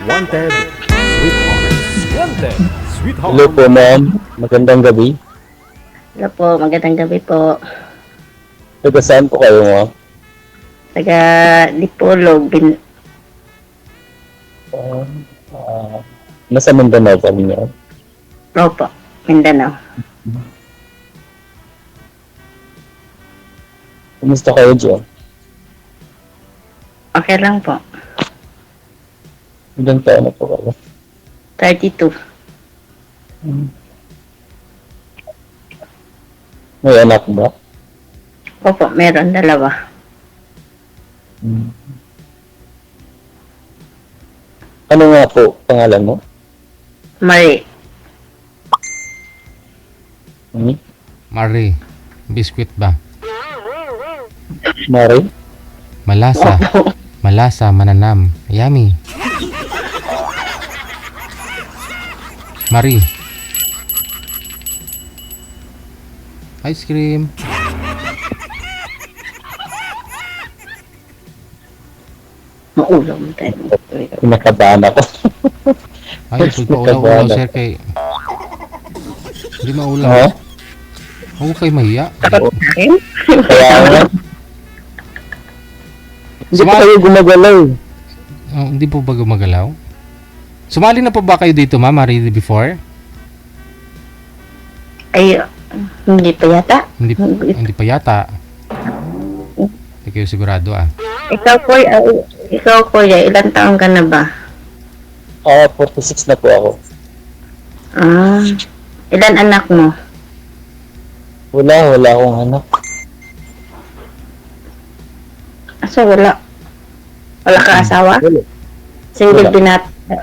Wanted, sweethearts. Wanted, Hello sweetheart. po, ma'am. Magandang gabi. Hello po, magandang gabi po. Taga saan po kayo, ma'am? Taga Dipolog, Uh, uh, nasa Mindanao pa niyo. Opo, Mindanao. Kumusta kayo dyan? Okay lang po. Ilang taon na po kayo? 32. May anak ba? Opo, meron dalawa. Ano nga po pangalan mo? Marie. Hmm? Marie, biskwit ba? Mari? Malasa. Malasa, mananam. Yummy. Marie. Ice cream. Maulam tayo. Kinakabahan ako. Ay, pagpaulaw-ulaw sir kay... Hindi maulaw. Ha? Huwag kayo mahiya. Kaya nga. Hindi pa kayo gumagalaw. Oh, hindi po ba gumagalaw? Sumali na po ba kayo dito, ma'am, Marie, before? Ay, hindi pa yata. Hindi pa yata. Hindi kayo sigurado ah. Ikaw kuya, ilang taon ka na ba? 46 na po ako. Ah, ilan anak mo? Wala akong anak. Aso wala. Wala ka asawa? Wala. Single Wala.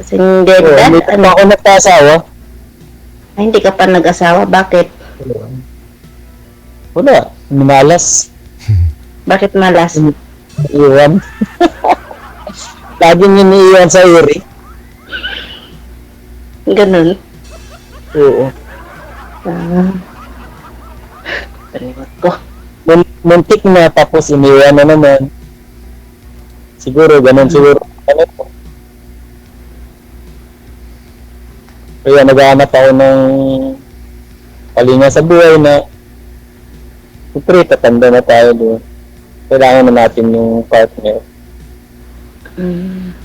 single Oh, dad? hindi pa ako nagkasawa. Ay, hindi ka pa nag-asawa. Bakit? Wala. Minalas. Bakit malas? Iwan. Laging iniiwan sa iri. Ganun. Oo. Ah. Paliwat ko. Muntik na tapos iniwan na naman. Siguro, ganun siguro. Ano po? Kaya naghahanap ako ng palinga sa buhay na siyempre, tatanda na tayo doon. Kailangan na natin yung partner. Mm.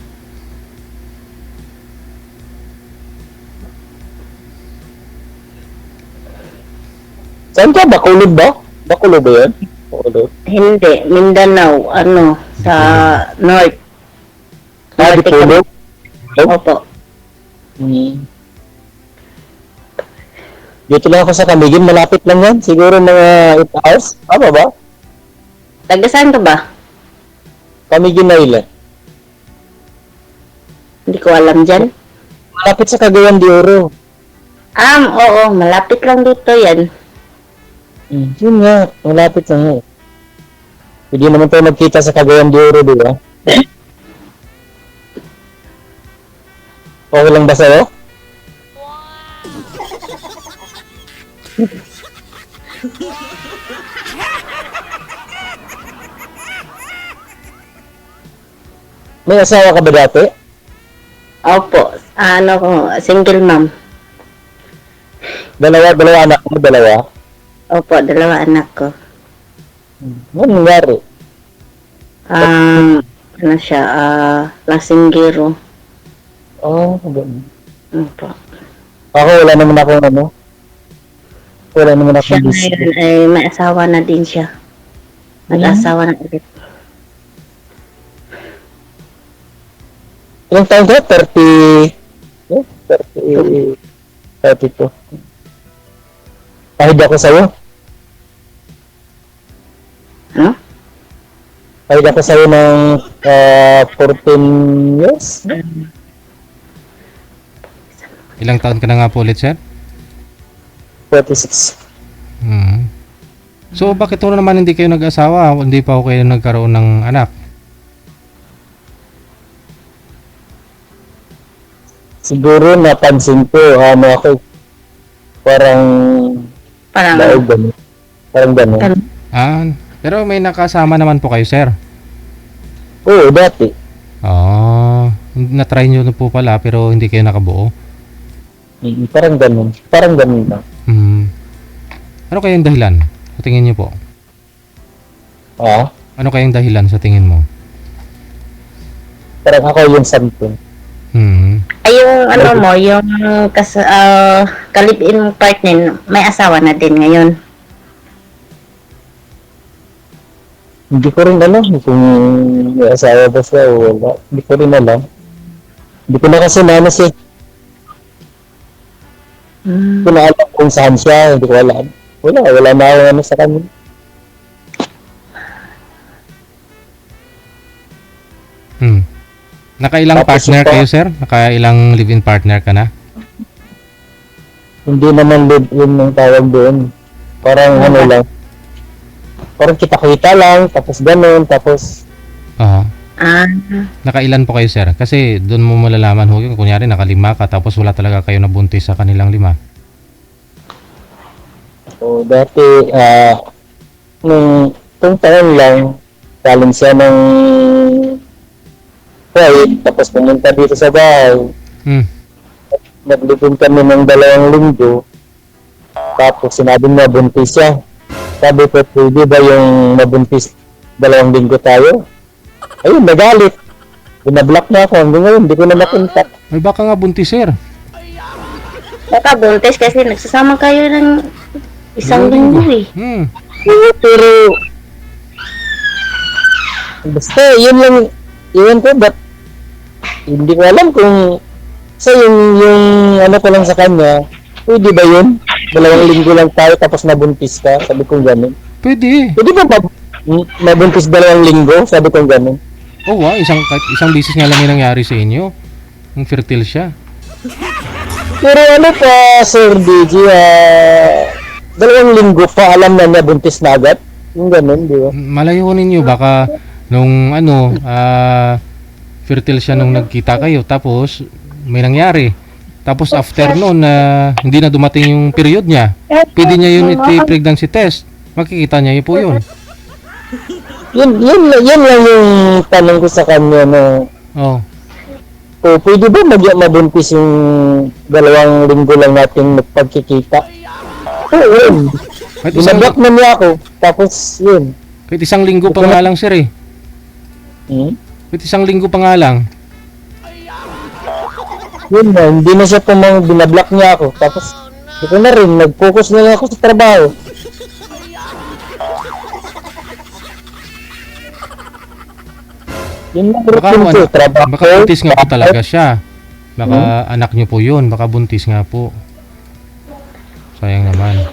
Saan ka? Bacolod ba? Bacolod ba yan? Bacolod. Hindi, Mindanao, sa North. Ah, Bacolod? Opo. Dito lang ako sa Camiguin, malapit lang yan. Siguro mga 8 hours. Tama ba? Taga saan ka ba? Camiguin Island. Hindi ko alam dyan. Malapit sa Cagayan de Oro. Oo, malapit lang dito yan. Yun nga, malapit na nga. Hindi naman tayo magkita sa Cagayan de Oro, di ba? Okay lang ba sa'yo? May asawa ka ba dati? Opo, single mom. Dalawa anak mo, dalawa? Opo, dalawa anak ko. Ano nangyari? Lasinggero. Ganun. Opo. Ako, wala naman akong ano. Wala naman Siya akong business. ngayon ay may asawa na din siya. Nag-asawa na ulit. Ilang taon ka? 30... 32. Kahit ako sa'yo? Ano? Kahit ako sa'yo ng 14 years? Ilang taon ka na nga po ulit, sir? 46. So, bakit po naman hindi kayo nag-asawa? Hindi pa kayo nagkaroon ng anak? Siguro napansin ko, ako, parang daog ganun. Parang ganun. Pero may nakasama naman po kayo, sir? Oo, dati. Oh, Na-try nyo na po pala pero hindi kayo nakabuo. Parang ganun. Parang ganun lang. Ano kayang dahilan sa tingin nyo po? Ah, Ano kayang dahilan sa tingin mo? parang ako yung something. Ay, yung ano mo, yung kalipin mong partner, may asawa na din ngayon. Hindi ko rin alam kung may asawa ba siya o wala. Hindi ko rin alam. Hindi ko na kasi nanas eh. Hindi ko na alam kung saan siya. Hindi ko alam. Wala na ako ano sa kanya. Nakailang Tapos partner pa- kayo, sir? Nakailang live-in partner ka na? Hindi naman live-in yung tawag doon. Parang ano lang. Parang kita-kita lang. Tapos ganun. Tapos Oo. Ah, Nakailan po kayo, sir? Kasi doon mo malalaman, kunyari nakalima ka tapos wala talaga kayo nabuntis sa kanilang 5. so, dati nung taon lang galing siya ng Kuwait. Tapos pumunta dito sa bahay. Naglibin kami ng 2 linggo. Tapos sinabi niya buntis siya. Sabi ko, pwede ba yung mabuntis 2 linggo tayo? Ayun, nagalit. Binablock na ako. Hanggang ngayon, hindi ko na makontak. Ay baka nga buntis, sir. baka buntis kasi nagsasama kayo ng isang linggo eh. Pero, basta, yun lang, yun ko, but, hindi ko alam kung, sa yung ano ko lang sa kanya, pwede ba yun? 2 linggo lang tayo, tapos nabuntis ka? Sabi ko gano'n. Pwede. Pwede ba mabuntis 2 linggo? Sabi ko gano'n. Oh, wow. Isang bisis nga lang yung nangyari sa inyo. Yung fertile siya. Pero ano pa, Sir DJ, 2 linggo pa, alam na buntis na agad. Yung gano'n, di ba? Malayo ninyo. Baka nung fertile siya nung nagkita kayo. Tapos may nangyari. Tapos after noon, hindi na dumating yung period niya. Pwede niya yun i-pregnancy test. Makikita niya yun po yun. Yun lang yung tanong ko sa kanya na, Oh. pwede ba mabuntis yung 2 linggo lang natin magpagkikita? Oo, yun. Kahit Binablock na niya ako. Tapos, yun. kahit 1 linggo pa nga lang, sir eh. Kahit 1 linggo pa nga lang. Yun na, hindi na siya binablock niya ako. Tapos, hindi ko na rin, nag-focus na lang ako sa trabaho. Yun lang Baka, routine ko, trabaho. baka buntis nga po talaga siya. Baka anak niyo po yun. Baka buntis nga po. Sayang naman.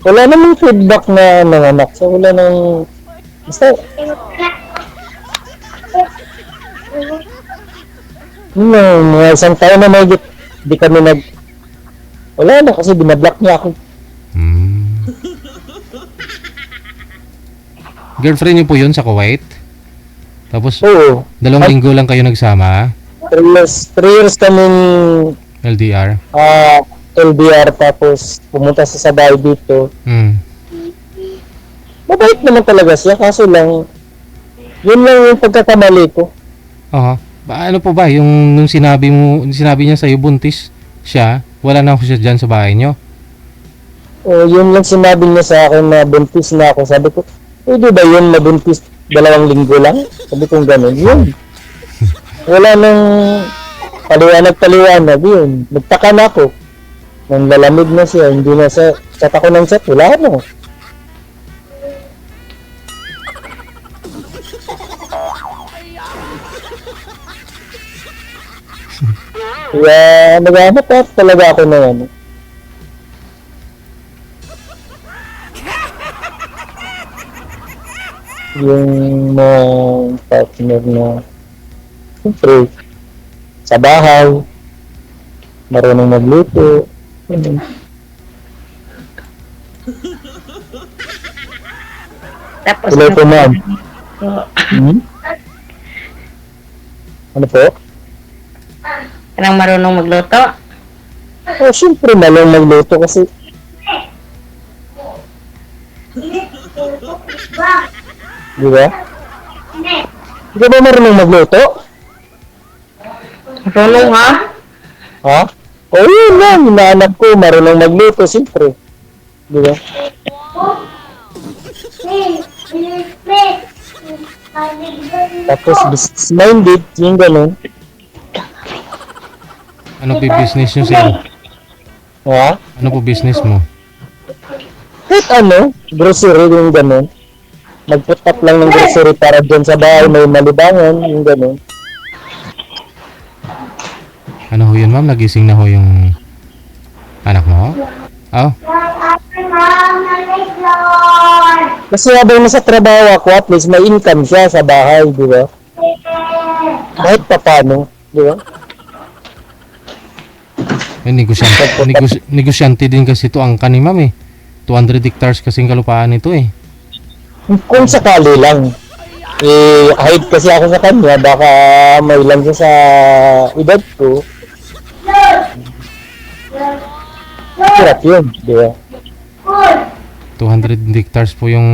Wala namang feedback na nanganak. So, wala nang... Basta... mga 1 taon na may di kami wala na kasi binablock niya ako. Girlfriend niyo po yun sa Kuwait? Tapos, Oo. 2 linggo lang kayo nagsama? 3 years kaming LDR? LDR tapos pumunta sa bahay dito. Mabait naman talaga siya kaso lang yun lang yung pagkakamali ko. Oo. Ano po ba? Yung nung sinabi niya sa'yo buntis siya, wala na ako siya dyan sa bahay niyo? O yun lang sinabi niya sa akin na buntis na ako. Sabi ko, pwede ba yun mabuntis 2 linggo lang? Sabi ko gano'n. Yun. Wala nang paliwanag yun. Nagtaka na ako. Nang lalamig na siya, hindi na sa chat ako ng chat. Wala na. Kaya naghahanap talaga ako ng ano. Yung partner na siyempre sa bahay marunong magluto. Tapos, Hello po, ma'am. Ano po? Kanang marunong magluto. Oh, siyempre marunong magluto kasi di ba? Hindi ka ba marunong magluto? Marunong ha? Ha? O yun lang, inaanak ko, marunong magluto, siyempre. Di ba? Tapos business-minded, yung ganun. Ano po business nyo, sir? Ha? Ano po business mo? Kahit ano, grocery, yung ganun. Mag-put up lang ng grocery para dyan sa bahay, may malibangan, yung ganun. Ano ho yun, ma'am? Nagising na ho yung anak mo? Oh, Kasi habang nasa trabaho ako, at least may income siya sa bahay, di ba? Kahit pa paano, di ba? may negosyante din kasi ito ang ni ma'am eh. 200 hectares kasing kalupaan ito eh. Kung sakali lang, hide kasi ako sa kanya, baka may lang siya sa edad ko. Hirap yun, di ba? 200 hectares po yung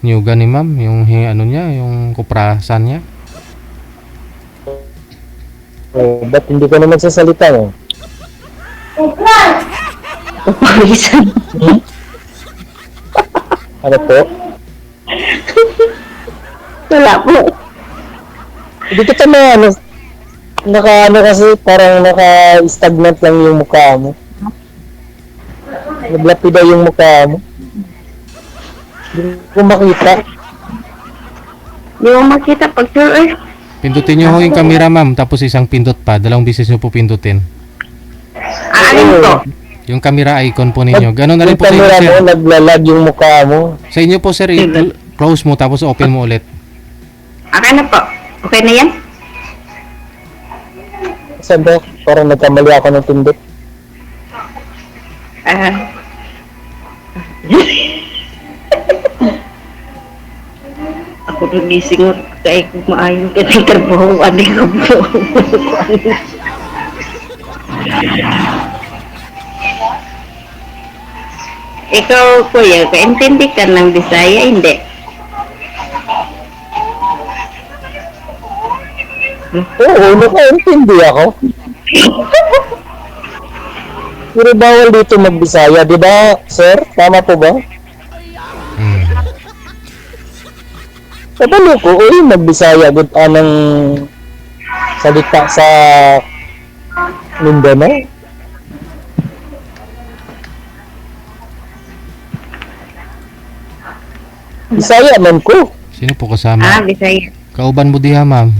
niyuga ni ma'am, yung ano niya, yung kuprasan niya. Ba't hindi ka na magsasalita mo? Pawisan. Ano po? Wala po. Hindi kita na ano, ano kasi parang naka-stagnant lang yung mukha mo. Naglapida yung mukha mo. Hindi ko makita. Di mo makita pag sure. Pindutin niyo ho yung camera ma'am, tapos isang pindot pa, dalawang beses niyo po pindutin. Alin ko? Yung camera icon po ninyo. Ganon na rin Yung po sa inyo, camera sir. mo, naglalag yung mukha mo. Sa inyo po, sir, close mo tapos open mo ulit. Akin na po. Okay na yan? Sabi, parang nagkamali ako ng pindot. Ako nagising kaya kung maayon ka ng trabaho, ano ko po. Ikaw, kuya, kaintindi ka ng Bisaya, hindi? Oo, nakaintindi ako. Pero bawal dito magbisaya, di ba, sir? Tama po ba? Hmm. Kabalo ko, magbisaya, good anong salita sa Mindanao. Bisaya man ko. Sino po kasama? Bisaya. Kauban mo diha, ma'am.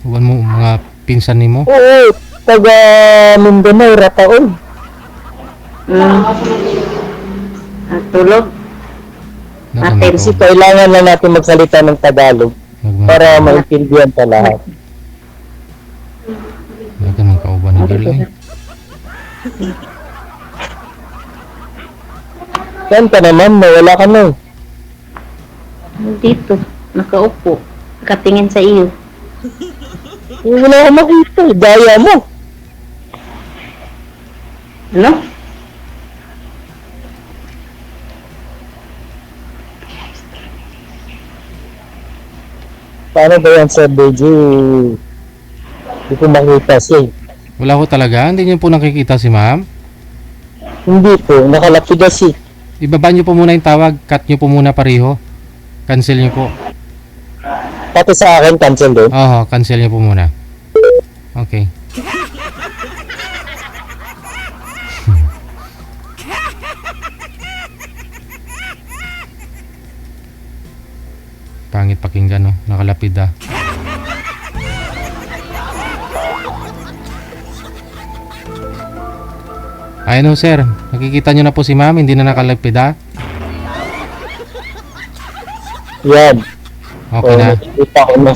Kauban mo mga pinsan nimo. Oo, taga Mindanao, Rataon. Tulog. Nakamay Kasi kauban. kailangan lang natin magsalita ng Tagalog para maintindihan pa lahat. Nakamay kauban ng girl eh. Yan ka naman, wala ka na. Dito, nakaupo. Katingin sa iyo. Wala ka makita, gaya mo. Ano? Paano ba yan, Sir Deji? Hindi ko makita siya. Wala ko talaga. Hindi niyo po nakikita si ma'am. Hindi po, nakalapida siya. Ibaba niyo po muna yung tawag. Cut niyo po muna pareho. Cancel niyo po. Pati sa akin, cancel din. Oo, cancel niyo po muna. Okay. Pangit pakinggan, no? Nakalapid ah. Ayun, sir. Nakikita nyo na po si ma'am. Hindi na nakalapid ah. Yan. Okay na. Nakikita ko na.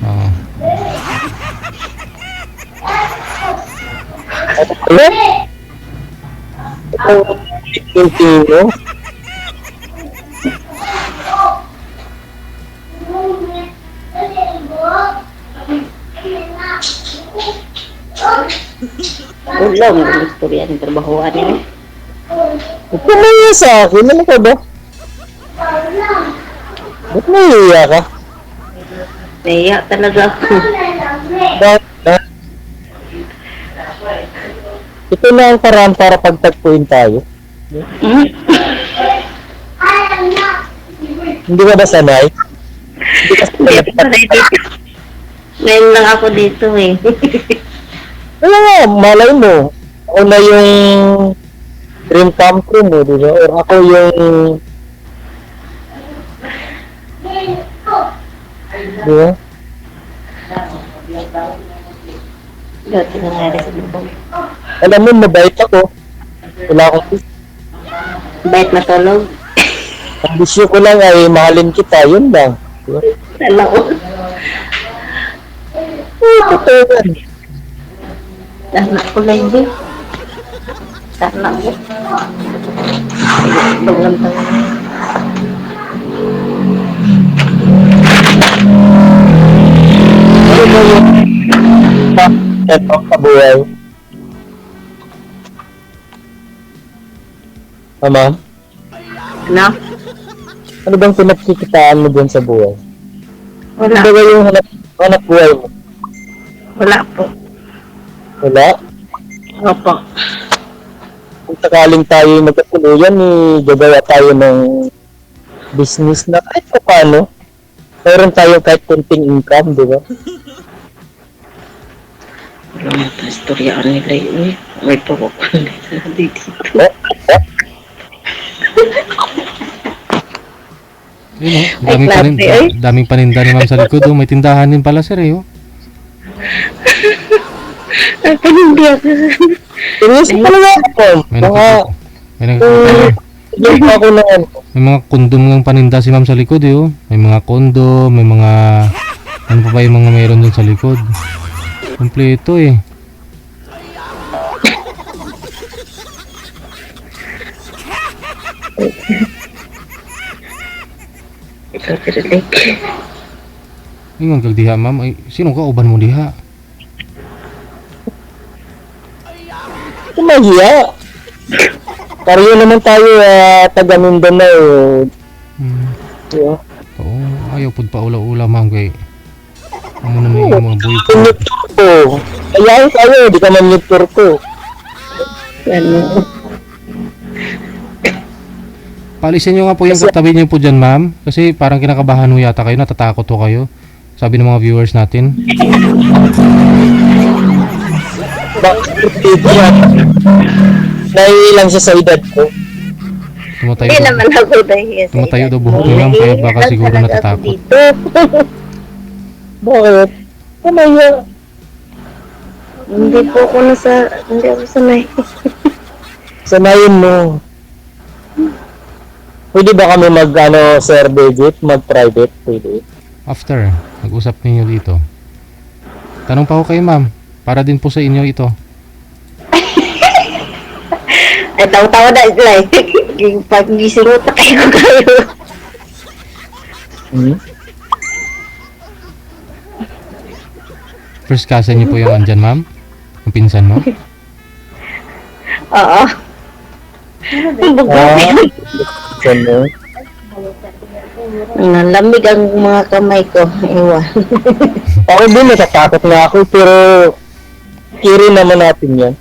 Oo. Ano? Ito, Ulam, ang istorya ng trabahoan niya. ito na yun sa akin. Ano ka ba? Ba't nahihiya ka? Naiya talaga ako. Bakit na? Ito na ang paraan para pagtagpuin tayo. Hmm? Hindi ka ba sanay? Hindi ka Hindi sanay. ako sanay dito. Ngayon lang ako dito eh. Wala nga, malay mo. Ako na yung dream come true mo, di ba? Or ako yung... Di ba? Dati nangyari sa buko. Alam mo, mabait ako. Wala akong... Bait matulog. Ang bisyo ko lang ay mahalin kita, yun lang. Di ba? Talaw. Totoo yan. Anak ko lang din. Anak ko. Bangang tangan. Ano ba yung... Ito, kabuhay? Ma'am? Ano? Ano bang pinagkikitaan mo dyan sa buhay? Wala. Ano ba yung hanap buhay mo? Wala po. Wala? Opo. Kung sakaling tayo magkatuluyan, gagawa tayo ng business na kahit pa paano, mayroon tayo kahit kunting income, di ba? Wala na ito. Istoryaan nila yun eh. May pagkukulit na dito. Yun o, Ay, klase, ay. daming paninda ni ma'am sa likod. Oh. May tindahan din pala sir eh. Oh. Ay, hindi ako. Inisip ko lang ako. May Mga, nakikita. May nakikita. hindi pa ako na ano. May mga kondom ng paninda si ma'am sa likod eh. Oh. May mga kondom, may mga... Ano pa ba yung mga mayroon dun sa likod? Kompleto eh. Ikaw relate. Ingon kag diha ma'am. Ay, sino ka uban mo diha? Kumahiya. Pareho naman tayo taga Mindanao. Hmm. Di ba? Oo, ayaw pud pa ula-ula ma'am kay... Amo na may mga boy ko. Manyutur ko. Ayaw tayo, di ka manyutur ko. Ano? Paalisin nyo nga po yung katabi nyo po dyan ma'am. Kasi parang kinakabahan ho yata kayo, natatakot ho kayo. Sabi ng mga viewers natin. Bakit yan? Naiilang siya sa edad ko. Tumatayo Hindi daw, naman ako dahil. tumatayo daw buhok ni ma'am, kaya baka siguro natatakot. Dito. Bakit? Kumahiya. Hindi po ako hindi ako sanay. Sanayin mo. Pwede ba kami sir Digit, mag-private? Pwede. After, nag-usap ninyo dito. Tanong pa ko kayo ma'am, para din po sa inyo ito. Ay, tawa-tawa na sila eh. Pag gising mo, takay ko kayo. Hmm? First cousin niyo po yung andyan ma'am? Yung pinsan mo? Oo. Ang Ah, bugay. ano? Nalamig ang mga kamay ko. Ewan. Ako din, natatakot na ako, pero kiri naman natin yan.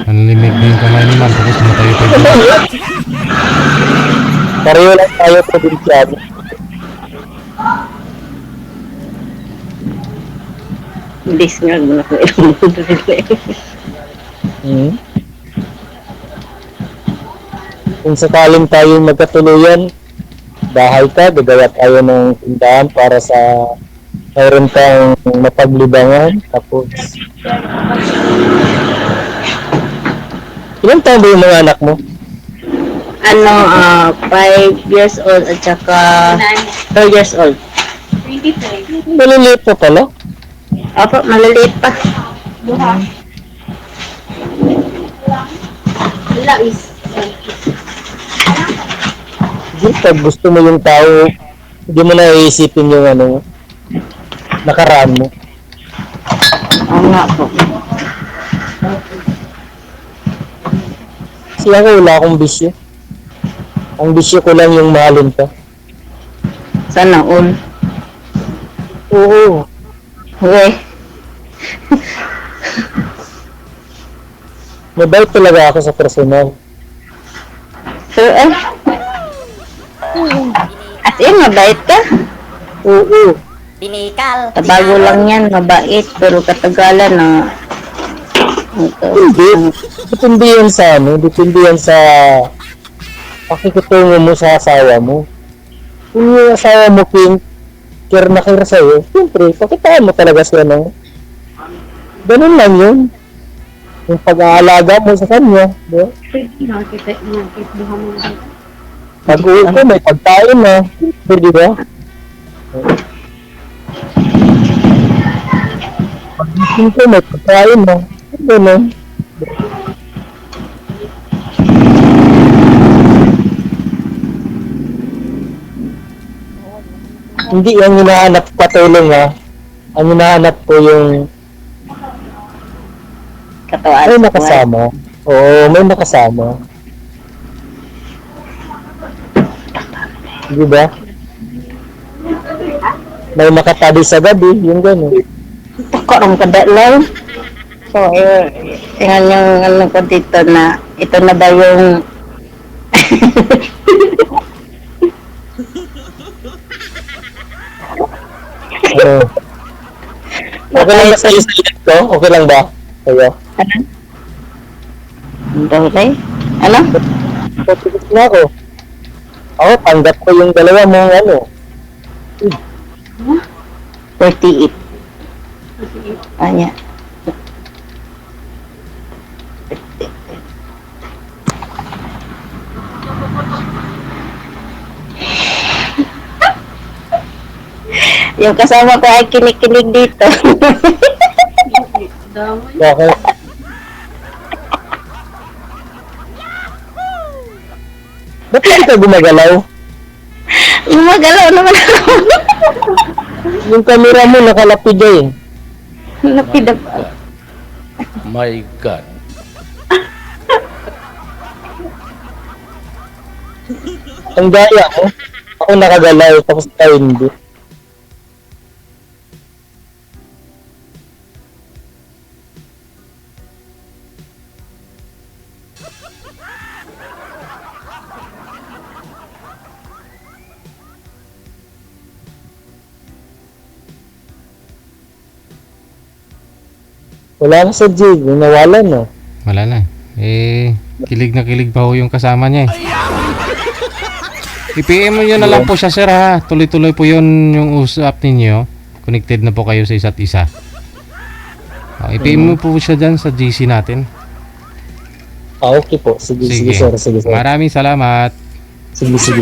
Nanlimig na yung kamay ni ma'am, tapos tumatayo pa dito. Pareho lang tayo probinsyano. Disngag mo na ko ilang mundo nila eh. Hmm? Kung sakaling tayo magkatuluyan, bahay ka, gagawa tayo ng tindahan para sa mayroon kang mapaglibangan. Tapos, ilang taon ba yung mga anak mo? 5 years old at saka 2 years old. Maliliit pa pala. Opo, maliliit pa. Pag gusto mo yung tao, hindi mo na iisipin yung nakaraan mo. Oo nga po. Kasi ako wala akong bisyo. Ang bisyo ko lang yung mahalin ka. Sana all. Oo. Okay. Mabait talaga ako sa personal. So, as in, mabait ka. Oo. Tabago lang yan, mabait. Pero katagalan na... Hindi. Depende yan sa depende yan sa pakikitungo mo sa asawa mo. Kung yung asawa mo, care na care sa'yo, siyempre, pakitaan mo talaga siya, no? Ganun lang yun. Yung pag-aalaga mo sa kanya, di ba? Pag-uwi ko, may pagkain na, di ba? Pag-gising ko, may pagkain na, ganun. Hindi ang hinahanap patulong ha. Ang hinahanap ko yung Katawan. may nakasama. Oo, may nakasama. Di ba? May nakatabi sa gabi, yung gano'n. Korong kadalaw. So, tingnan yung ano ko dito na ito na ba yung Oo. Okay lang ba sa iyo ko? Okay lang ba? Sa'yo? ano? Ang dahil ano? Pagkakit na ako. Ako, tanggap ko yung dalawa mong ano. 48. Anya. Yung kasama ko ay kinikilig dito. Okay. Ba't hindi ka gumagalaw? Gumagalaw naman ako. Yung camera mo nakalapid eh. Lapid ako. My God. Ang gaya mo. Ako nakagalaw tapos tayo hindi. Wala na sa jig, nawalan no. Wala na. Kilig na kilig pa ho yung kasama niya eh. I-PM mo nyo na lang po siya sir ha. Tuloy-tuloy po yun yung usap ninyo. Connected na po kayo sa isa't isa. I-PM mo po siya dyan sa GC natin. Ah, okay po. Sige, sige, sir. Sige, sir. Maraming salamat. Sige.